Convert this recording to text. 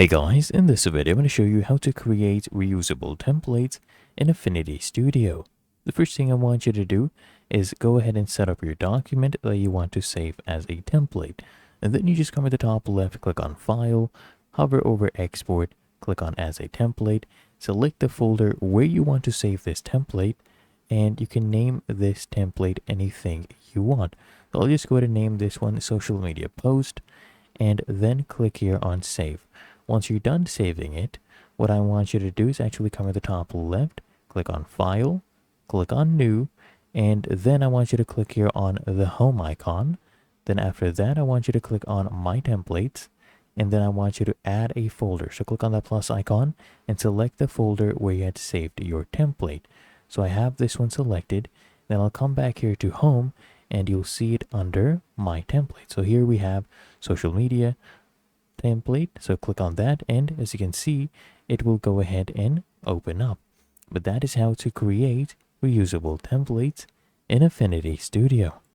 Hey guys, in this video I'm going to show you how to create reusable templates in Affinity Studio. The first thing I want you to do is go ahead and set up your document that you want to save as a template. And then you just come at the top left, click on File, hover over Export, click on As a Template, select the folder where you want to save this template, and you can name this template anything you want. So I'll just go ahead and name this one Social Media Post, and then click here on Save. Once you're done saving it, what I want you to do is actually come at the top left, click on File, click on New, and then I want you to click here on the Home icon. Then after that, I want you to click on My Templates, and then I want you to add a folder. So click on that plus icon and select the folder where you had saved your template. So I have this one selected. Then I'll come back here to Home, and you'll see it under My Template. So here we have Social Media template, so click on that, and as you can see, it will go ahead and open up. But that is how to create reusable templates in Affinity Studio.